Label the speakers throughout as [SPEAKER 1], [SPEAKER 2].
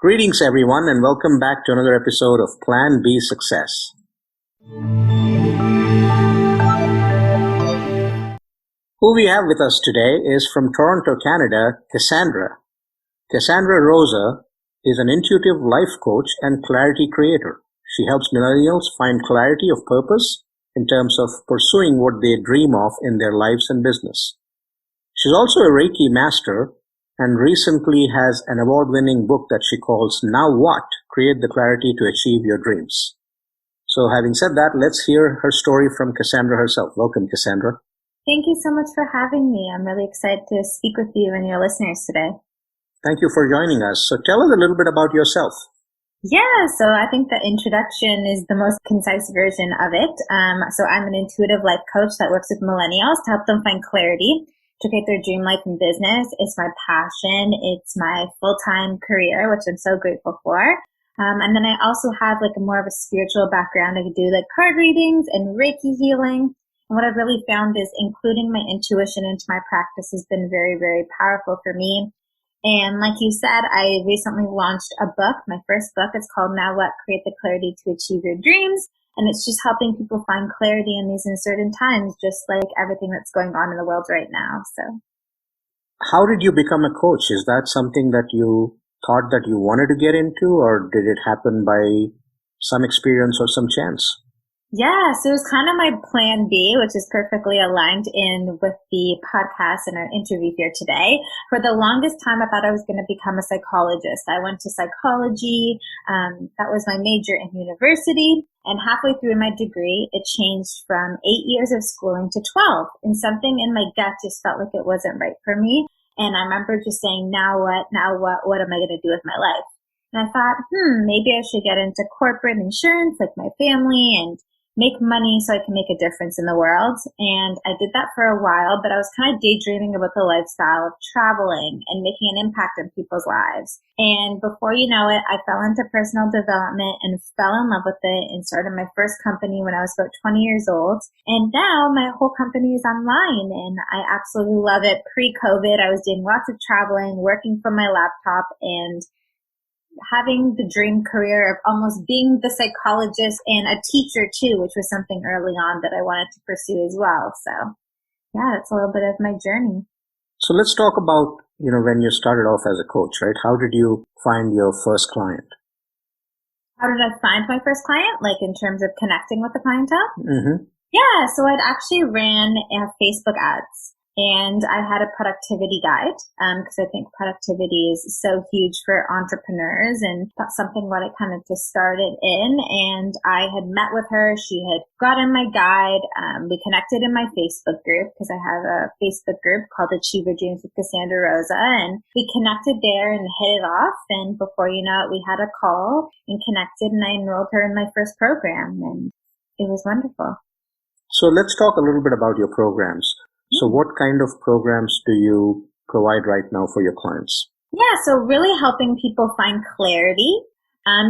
[SPEAKER 1] Greetings, everyone, and welcome back to another episode of Plan B Success. Who we have with us today is from Toronto, Canada, Cassandra. Cassandra Rosa is an intuitive life coach and clarity creator. She helps millennials find clarity of purpose in terms of pursuing what they dream of in their lives and business. She's also a Reiki Master and recently has an award-winning book that she calls Now What? Create the Clarity to Achieve Your Dreams. So having said that, let's hear her story from Cassandra herself. Welcome, Cassandra.
[SPEAKER 2] Thank you so much for having me. I'm really excited to speak with you and your listeners today.
[SPEAKER 1] Thank you for joining us. So tell us a little bit about yourself.
[SPEAKER 2] Yeah, so I think the introduction is the most concise version of it. So I'm an intuitive life coach that works with millennials to help them find clarity to create their dream life and business. It's my passion. It's my full-time career, which I'm so grateful for. And then I also have like more of a spiritual background. I could do like card readings and Reiki healing. And what I've really found is including my intuition into my practice has been very, very powerful for me. And like you said, I recently launched a book. My first book is called Now What? Create the Clarity to Achieve Your Dreams. And it's just helping people find clarity in these uncertain times, just like everything that's going on in the world right now. So,
[SPEAKER 1] how did you become a coach? Is that something that you thought that you wanted to get into, or did it happen by some experience or some chance?
[SPEAKER 2] Yeah, so it was kind of my plan B, which is perfectly aligned in with the podcast and our interview here today. For the longest time, I thought I was going to become a psychologist. I went to psychology. That was my major in university. And halfway through my degree, it changed from 8 years of schooling to 12. And something in my gut just felt like it wasn't right for me. And I remember just saying, now what? Now what am I going to do with my life? And I thought, maybe I should get into corporate insurance like my family and make money so I can make a difference in the world. And I did that for a while, but I was kind of daydreaming about the lifestyle of traveling and making an impact in people's lives. And before you know it, I fell into personal development and fell in love with it and started my first company when I was about 20 years old. And now my whole company is online and I absolutely love it. Pre-COVID, I was doing lots of traveling, working from my laptop, and having the dream career of almost being the psychologist and a teacher too, which was something early on that I wanted to pursue as well. So yeah, that's a little bit of my journey.
[SPEAKER 1] So let's talk about, when you started off as a coach, right? How did you find your first client?
[SPEAKER 2] How did I find my first client? Like in terms of connecting with the clientele?
[SPEAKER 1] Mm-hmm.
[SPEAKER 2] Yeah, so I'd actually ran Facebook ads. And I had a productivity guide, because I think productivity is so huge for entrepreneurs, and that's something what I kind of just started in. And I had met with her. She had gotten my guide. We connected in my Facebook group because I have a Facebook group called Achieve Your Dreams with Cassandra Rosa. And we connected there and hit it off. And before you know it, we had a call and connected, and I enrolled her in my first program, and it was wonderful.
[SPEAKER 1] So let's talk a little bit about your programs. So what kind of programs do you provide right now for your clients?
[SPEAKER 2] Yeah, so really helping people find clarity,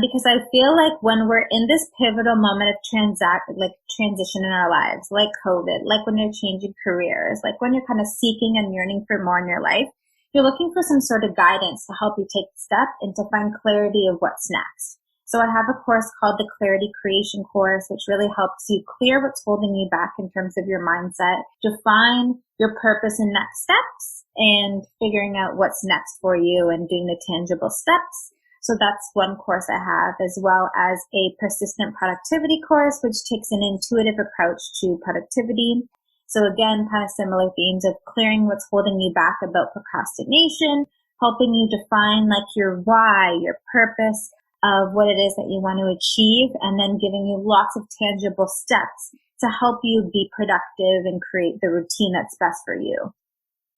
[SPEAKER 2] because I feel like when we're in this pivotal moment of transition in our lives, like COVID, like when you're changing careers, like when you're kind of seeking and yearning for more in your life, you're looking for some sort of guidance to help you take the step and to find clarity of what's next. So I have a course called the Clarity Creation Course, which really helps you clear what's holding you back in terms of your mindset, define your purpose and next steps, and figuring out what's next for you and doing the tangible steps. So that's one course I have, as well as a persistent productivity course, which takes an intuitive approach to productivity. So again, kind of similar themes of clearing what's holding you back about procrastination, helping you define like your why, your purpose, of what it is that you want to achieve, and then giving you lots of tangible steps to help you be productive and create the routine that's best for you.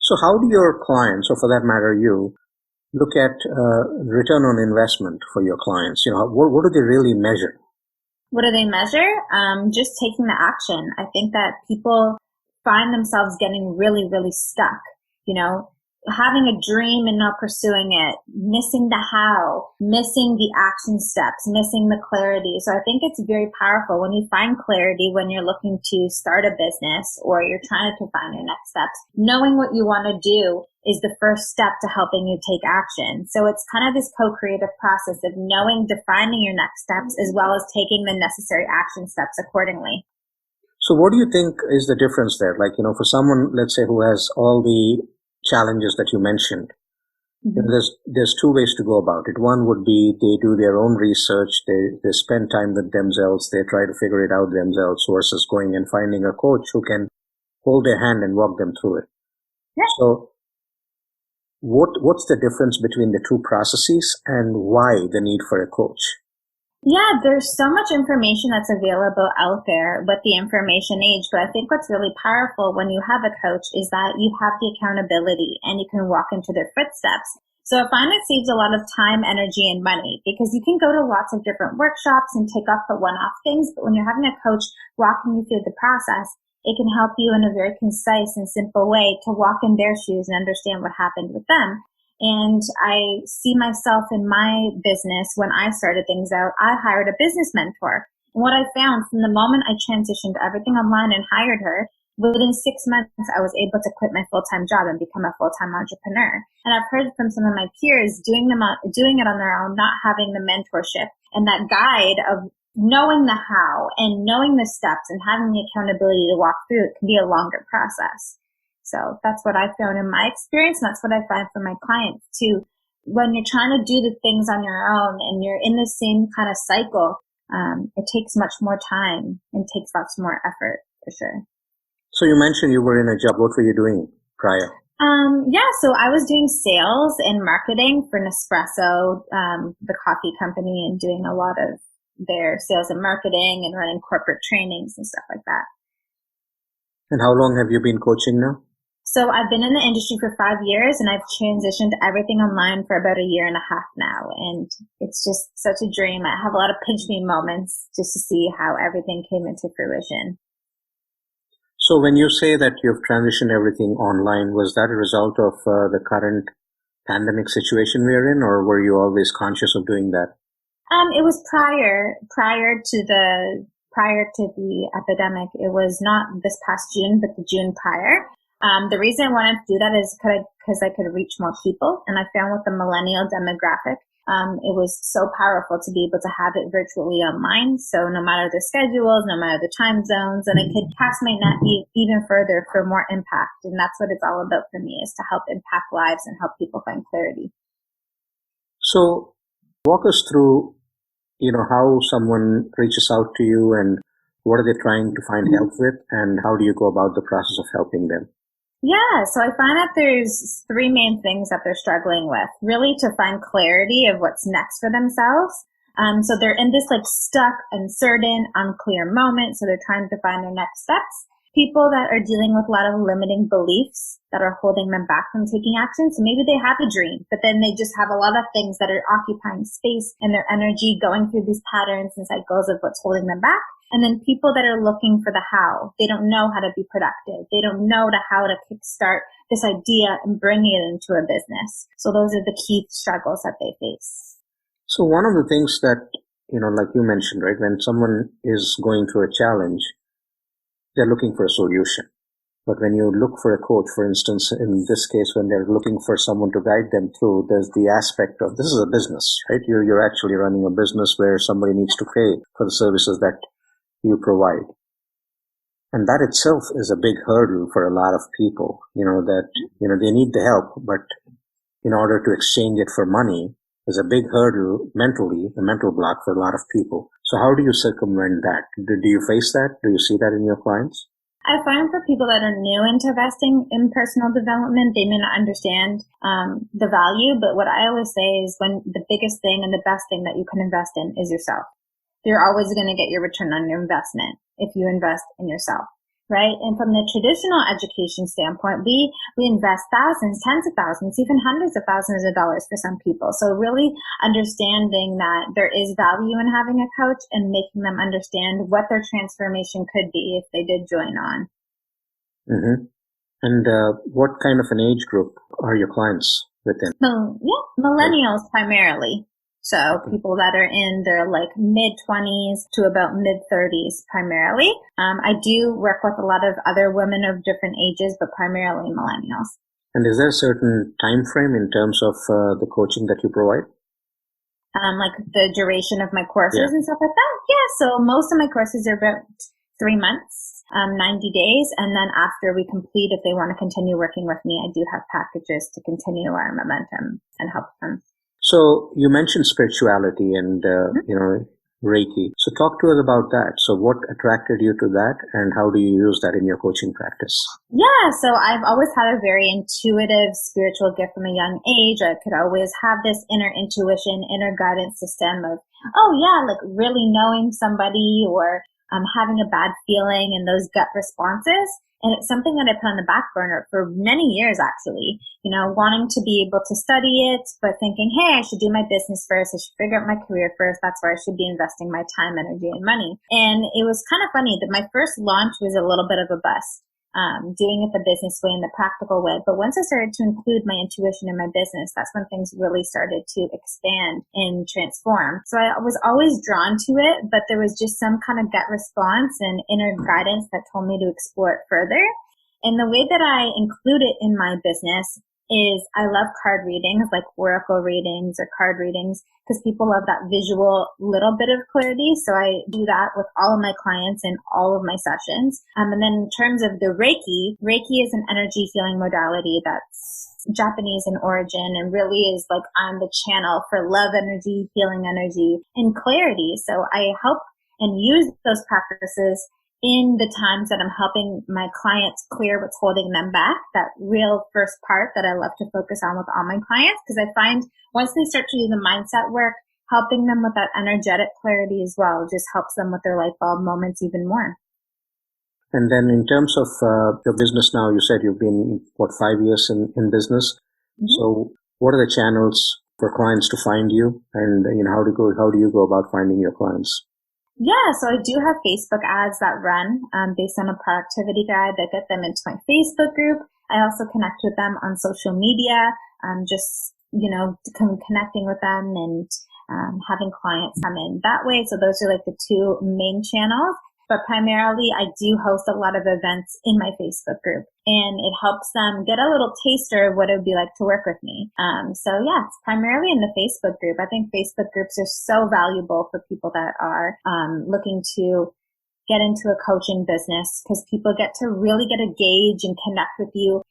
[SPEAKER 1] So how do your clients, or for that matter you, look at return on investment for your clients? What do they really measure?
[SPEAKER 2] What do they measure? Just taking the action. I think that people find themselves getting really, really stuck, having a dream and not pursuing it, missing the how, missing the action steps, missing the clarity. So I think it's very powerful when you find clarity when you're looking to start a business or you're trying to find your next steps. Knowing what you want to do is the first step to helping you take action. So it's kind of this co-creative process of knowing, defining your next steps, as well as taking the necessary action steps accordingly.
[SPEAKER 1] So what do you think is the difference there? Like, for someone, let's say, who has all the challenges that you mentioned, there's two ways to go about it. One would be they do their own research, they spend time with themselves, they try to figure it out themselves versus going and finding a coach who can hold their hand and walk them through it.
[SPEAKER 2] Yeah.
[SPEAKER 1] So what's the difference between the two processes and why the need for a coach?
[SPEAKER 2] Yeah, there's so much information that's available out there with the information age, but I think what's really powerful when you have a coach is that you have the accountability and you can walk into their footsteps. So I find it saves a lot of time, energy, and money because you can go to lots of different workshops and take off the one-off things, but when you're having a coach walking you through the process, it can help you in a very concise and simple way to walk in their shoes and understand what happened with them. And I see myself in my business when I started things out, I hired a business mentor. And what I found from the moment I transitioned everything online and hired her, within 6 months, I was able to quit my full-time job and become a full-time entrepreneur. And I've heard from some of my peers doing it on their own, not having the mentorship and that guide of knowing the how and knowing the steps and having the accountability to walk through it can be a longer process. So that's what I found in my experience. And that's what I find for my clients too. When you're trying to do the things on your own and you're in the same kind of cycle, it takes much more time and takes lots more effort for sure.
[SPEAKER 1] So you mentioned you were in a job. What were you doing prior?
[SPEAKER 2] So I was doing sales and marketing for Nespresso, the coffee company, and doing a lot of their sales and marketing and running corporate trainings and stuff like that.
[SPEAKER 1] And how long have you been coaching now?
[SPEAKER 2] So I've been in the industry for 5 years and I've transitioned everything online for about 1.5 years now. And it's just such a dream. I have a lot of pinch me moments just to see how everything came into fruition.
[SPEAKER 1] So when you say that you've transitioned everything online, was that a result of the current pandemic situation we're in, or were you always conscious of doing that?
[SPEAKER 2] It was prior to the epidemic. It was not this past June, but the June prior. The reason I wanted to do that is because I could reach more people. And I found with the millennial demographic, it was so powerful to be able to have it virtually online. So no matter the schedules, no matter the time zones, and I could cast my net even further for more impact. And that's what it's all about for me, is to help impact lives and help people find clarity.
[SPEAKER 1] So walk us through, how someone reaches out to you and what are they trying to find help with, and how do you go about the process of helping them?
[SPEAKER 2] Yeah, so I find that there's 3 main things that they're struggling with, really to find clarity of what's next for themselves. So they're in this stuck, uncertain, unclear moment. So they're trying to find their next steps. People that are dealing with a lot of limiting beliefs that are holding them back from taking action. So maybe they have a dream, but then they just have a lot of things that are occupying space and their energy, going through these patterns and cycles of what's holding them back. And then people that are looking for the how. They don't know how to be productive. They don't know how to kickstart this idea and bring it into a business. So those are the key struggles that they face.
[SPEAKER 1] So one of the things that, like you mentioned, right, when someone is going through a challenge, they're looking for a solution. But when you look for a coach, for instance, in this case, when they're looking for someone to guide them through, there's the aspect of, this is a business, right? You're actually running a business where somebody needs to pay for the services that you provide. And that itself is a big hurdle for a lot of people, that they need the help, but in order to exchange it for money is a big hurdle mentally, a mental block for a lot of people. So how do you circumvent that? Do you face that? Do you see that in your clients?
[SPEAKER 2] I find for people that are new into investing in personal development, they may not understand the value, but what I always say is when the biggest thing and the best thing that you can invest in is yourself. You're always going to get your return on your investment if you invest in yourself, right? And from the traditional education standpoint, we invest thousands, tens of thousands, even hundreds of thousands of dollars for some people. So really understanding that there is value in having a coach and making them understand what their transformation could be if they did join on.
[SPEAKER 1] Mm-hmm. And what kind of an age group are your clients within?
[SPEAKER 2] Millennials primarily. So people that are in their mid-20s to about mid-30s primarily. I do work with a lot of other women of different ages, but primarily millennials.
[SPEAKER 1] And is there a certain time frame in terms of the coaching that you provide?
[SPEAKER 2] Like the duration of my courses and stuff like that? Yeah, so most of my courses are about 3 months, 90 days. And then after we complete, if they want to continue working with me, I do have packages to continue our momentum and help them.
[SPEAKER 1] So you mentioned spirituality and, Reiki. So talk to us about that. So what attracted you to that and how do you use that in your coaching practice?
[SPEAKER 2] Yeah, so I've always had a very intuitive spiritual gift from a young age. I could always have this inner intuition, inner guidance system of, like really knowing somebody or having a bad feeling and those gut responses. And it's something that I put on the back burner for many years, actually, wanting to be able to study it, but thinking, hey, I should do my business first. I should figure out my career first. That's where I should be investing my time, energy, and money. And it was kind of funny that my first launch was a little bit of a bust. Doing it the business way and the practical way. But once I started to include my intuition in my business, that's when things really started to expand and transform. So I was always drawn to it, but there was just some kind of gut response and inner guidance that told me to explore it further. And the way that I include it in my business is I love card readings, like oracle readings or card readings, because people love that visual little bit of clarity. So I do that with all of my clients in all of my sessions. And then in terms of the Reiki is an energy healing modality that's Japanese in origin and really is like I'm the channel for love energy, healing energy, and clarity. So I help and use those practices in the times that I'm helping my clients clear what's holding them back, that real first part that I love to focus on with all my clients, because I find once they start to do the mindset work, helping them with that energetic clarity as well just helps them with their light bulb moments even more.
[SPEAKER 1] And then in terms of your business now, you said you've been, 5 years in business. Mm-hmm. So what are the channels for clients to find you? And how do you go about finding your clients?
[SPEAKER 2] Yeah, so I do have Facebook ads that run based on a productivity guide that get them into my Facebook group. I also connect with them on social media, connecting with them and having clients come in that way. So those are like the two main channels. But primarily, I do host a lot of events in my Facebook group, and it helps them get a little taster of what it would be like to work with me. It's primarily in the Facebook group. I think Facebook groups are so valuable for people that are looking to get into a coaching business because people get to really get a gauge and connect with you.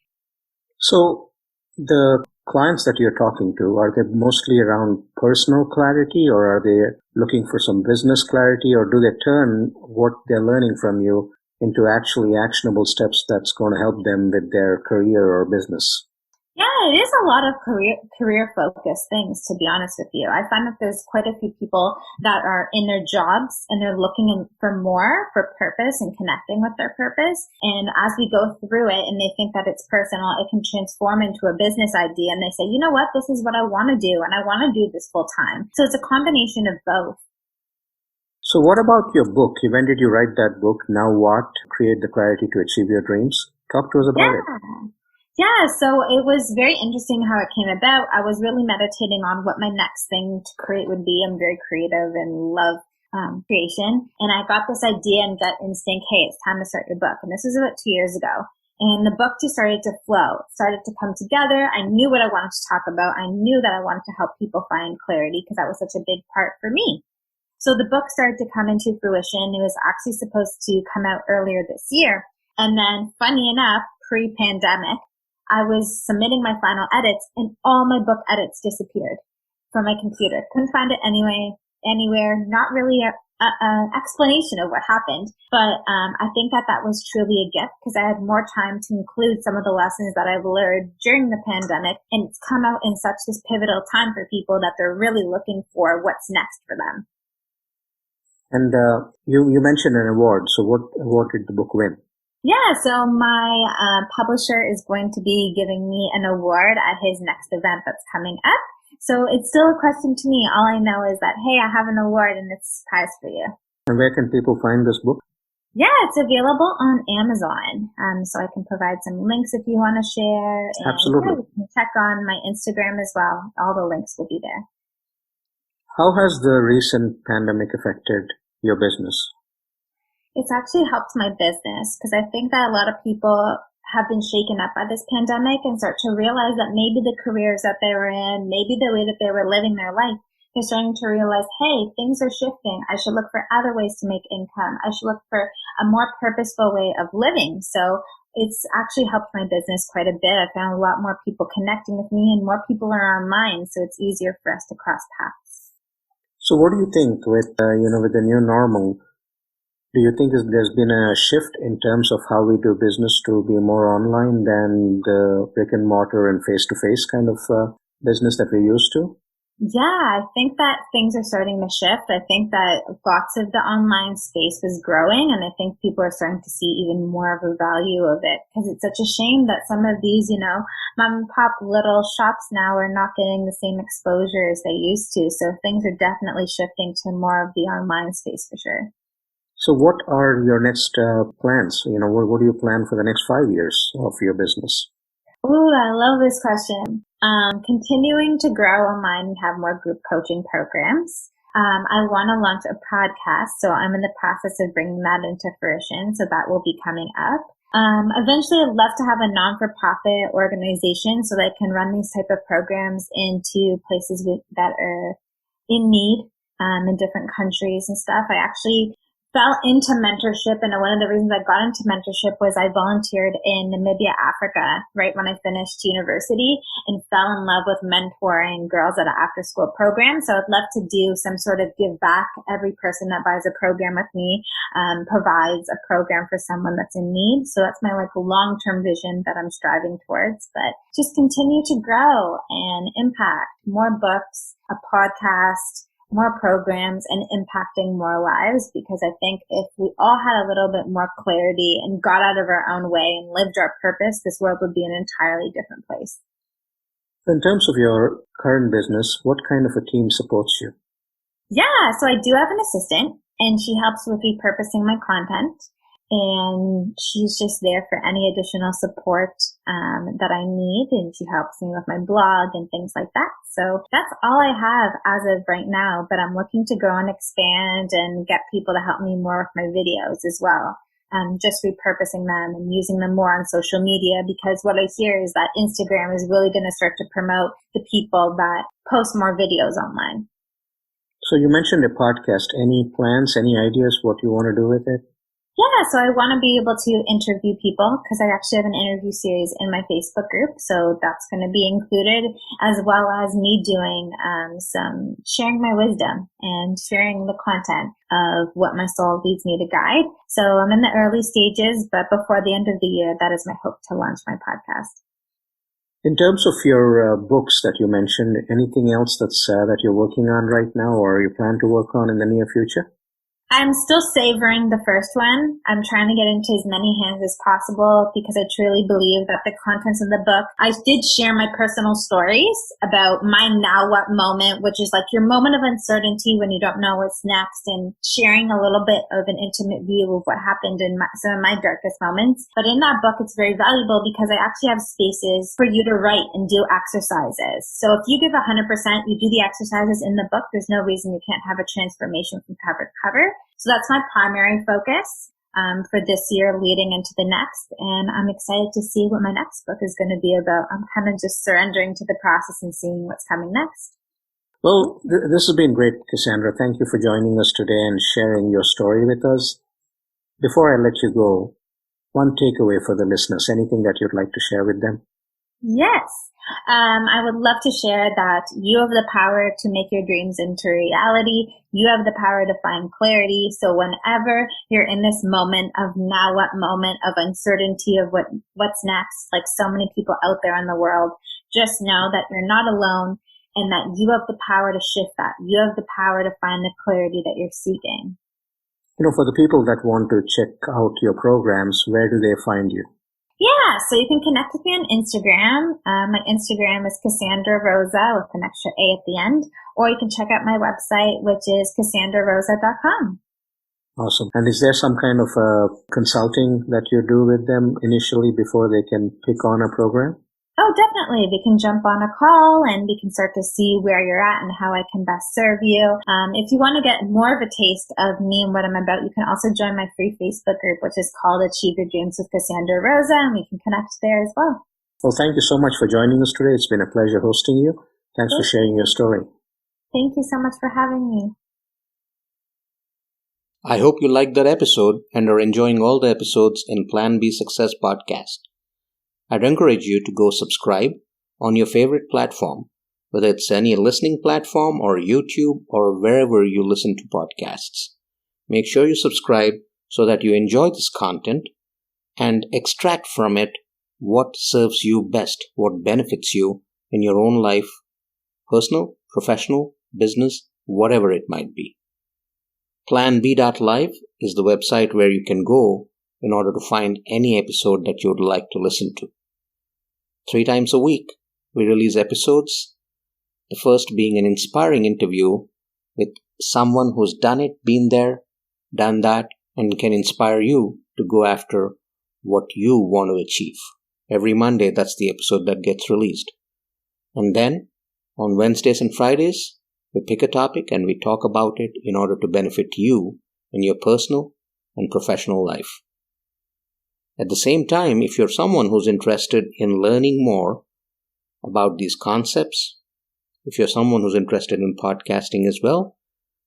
[SPEAKER 1] So the clients that you're talking to, are they mostly around personal clarity or are they looking for some business clarity, or do they turn what they're learning from you into actually actionable steps that's going to help them with their career or business?
[SPEAKER 2] Yeah, it is a lot of career-focused things, to be honest with you. I find that there's quite a few people that are in their jobs and they're looking for more, for purpose and connecting with their purpose. And as we go through it and they think that it's personal, it can transform into a business idea. And they say, you know what, this is what I want to do and I want to do this full time. So it's a combination of both.
[SPEAKER 1] So what about your book? When did you write that book? Now What? Create the Clarity to Achieve Your Dreams. Talk to us about it.
[SPEAKER 2] Yeah, so it was very interesting how it came about. I was really meditating on what my next thing to create would be. I'm very creative and love creation. And I got this idea and gut instinct, hey, it's time to start your book. And this was about 2 years ago. And the book just started to flow. It started to come together. I knew what I wanted to talk about. I knew that I wanted to help people find clarity because that was such a big part for me. So the book started to come into fruition. It was actually supposed to come out earlier this year. And then, funny enough, pre-pandemic, I was submitting my final edits and all my book edits disappeared from my computer. Couldn't find it anywhere. Not really an explanation of what happened. But I think that was truly a gift because I had more time to include some of the lessons that I've learned during the pandemic. And it's come out in such this pivotal time for people that they're really looking for what's next for them.
[SPEAKER 1] And you mentioned an award. So what award did the book win?
[SPEAKER 2] Yeah, so my publisher is going to be giving me an award at his next event that's coming up. So it's still a question to me. All I know is that, hey, I have an award and it's a surprise for you.
[SPEAKER 1] And where can people find this book?
[SPEAKER 2] Yeah, it's available on Amazon. So I can provide some links if you want to share. And
[SPEAKER 1] absolutely.
[SPEAKER 2] Yeah, you can check on my Instagram as well. All the links will be there.
[SPEAKER 1] How has the recent pandemic affected your business?
[SPEAKER 2] It's actually helped my business because I think that a lot of people have been shaken up by this pandemic and start to realize that maybe the careers that they were in, maybe the way that they were living their life, they're starting to realize, hey, things are shifting. I should look for other ways to make income. I should look for a more purposeful way of living. So it's actually helped my business quite a bit. I found a lot more people connecting with me and more people are online. So it's easier for us to cross paths.
[SPEAKER 1] So what do you think with the new normal? Do you think there's been a shift in terms of how we do business to be more online than the brick and mortar and face-to-face kind of business that we're used to?
[SPEAKER 2] Yeah, I think that things are starting to shift. I think that lots of the online space was growing, and I think people are starting to see even more of a value of it, because it's such a shame that some of these, mom and pop little shops now are not getting the same exposure as they used to. So things are definitely shifting to more of the online space for sure.
[SPEAKER 1] So what are your next plans? What do you plan for the next 5 years of your business?
[SPEAKER 2] Ooh, I love this question. Continuing to grow online and have more group coaching programs. I want to launch a podcast, so I'm in the process of bringing that into fruition. So that will be coming up. Eventually, I'd love to have a non-for-profit organization so that I can run these type of programs into places that are in need in different countries and stuff. I actually fell into mentorship, and one of the reasons I got into mentorship was I volunteered in Namibia, Africa, right when I finished university, and fell in love with mentoring girls at an after-school program. So I'd love to do some sort of give back. Every person that buys a program with me provides a program for someone that's in need. So that's my long-term vision that I'm striving towards. But just continue to grow and impact more books, a podcast, more programs, and impacting more lives, because I think if we all had a little bit more clarity and got out of our own way and lived our purpose, this world would be an entirely different place.
[SPEAKER 1] In terms of your current business, what kind of a team supports you?
[SPEAKER 2] Yeah, so I do have an assistant, and she helps with repurposing my content. And she's just there for any additional support that I need. And she helps me with my blog and things like that. So that's all I have as of right now. But I'm looking to grow and expand and get people to help me more with my videos as well. Just repurposing them and using them more on social media, because what I hear is that Instagram is really going to start to promote the people that post more videos online.
[SPEAKER 1] So you mentioned a podcast. Any plans, any ideas what you want to do with it?
[SPEAKER 2] Yeah, so I want to be able to interview people, because I actually have an interview series in my Facebook group. So that's going to be included, as well as me doing some sharing my wisdom and sharing the content of what my soul leads me to guide. So I'm in the early stages, but before the end of the year, that is my hope to launch my podcast.
[SPEAKER 1] In terms of your books that you mentioned, anything else that you're working on right now, or you plan to work on in the near future?
[SPEAKER 2] I'm still savoring the first one. I'm trying to get into as many hands as possible, because I truly believe that the contents of the book, I did share my personal stories about my now what moment, which is your moment of uncertainty when you don't know what's next, and sharing a little bit of an intimate view of what happened in some of my darkest moments. But in that book, it's very valuable because I actually have spaces for you to write and do exercises. So if you give 100%, you do the exercises in the book, there's no reason you can't have a transformation from cover to cover. So that's my primary focus for this year leading into the next. And I'm excited to see what my next book is going to be about. I'm kind of just surrendering to the process and seeing what's coming next.
[SPEAKER 1] Well, this has been great, Cassandra. Thank you for joining us today and sharing your story with us. Before I let you go, one takeaway for the listeners, anything that you'd like to share with them?
[SPEAKER 2] Yes. I would love to share that you have the power to make your dreams into reality. You have the power to find clarity. So whenever you're in this moment of now what moment of uncertainty of what's next, like so many people out there in the world, just know that you're not alone and that you have the power to shift that. You have the power to find the clarity that you're seeking.
[SPEAKER 1] For the people that want to check out your programs, where do they find you?
[SPEAKER 2] Yeah, so you can connect with me on Instagram. My Instagram is Cassandra Rosa with an extra A at the end. Or you can check out my website, which is CassandraRosa.com.
[SPEAKER 1] Awesome. And is there some kind of consulting that you do with them initially before they can pick on a program?
[SPEAKER 2] Oh, definitely. We can jump on a call and we can start to see where you're at and how I can best serve you. If you want to get more of a taste of me and what I'm about, you can also join my free Facebook group, which is called Achieve Your Dreams with Cassandra Rosa, and we can connect there as well.
[SPEAKER 1] Well, thank you so much for joining us today. It's been a pleasure hosting you. Thanks for sharing your story.
[SPEAKER 2] Thank you so much for having me.
[SPEAKER 3] I hope you liked that episode and are enjoying all the episodes in Plan B Success podcast. I'd encourage you to go subscribe on your favorite platform, whether it's any listening platform or YouTube or wherever you listen to podcasts. Make sure you subscribe so that you enjoy this content and extract from it what serves you best, what benefits you in your own life, personal, professional, business, whatever it might be. PlanB.live is the website where you can go in order to find any episode that you would like to listen to. 3 times a week, we release episodes, the first being an inspiring interview with someone who's done it, been there, done that, and can inspire you to go after what you want to achieve. Every Monday, that's the episode that gets released. And then, on Wednesdays and Fridays, we pick a topic and we talk about it in order to benefit you in your personal and professional life. At the same time, if you're someone who's interested in learning more about these concepts, if you're someone who's interested in podcasting as well,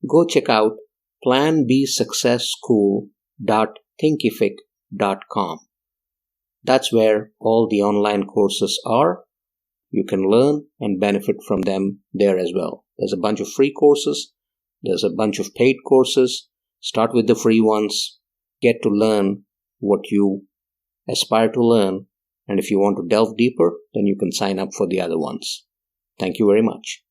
[SPEAKER 3] go check out planbsuccessschool.thinkific.com. That's where all the online courses are. You can learn and benefit from them there as well. There's a bunch of free courses. There's a bunch of paid courses. Start with the free ones. Get to learn what you aspire to learn. And if you want to delve deeper, then you can sign up for the other ones. Thank you very much.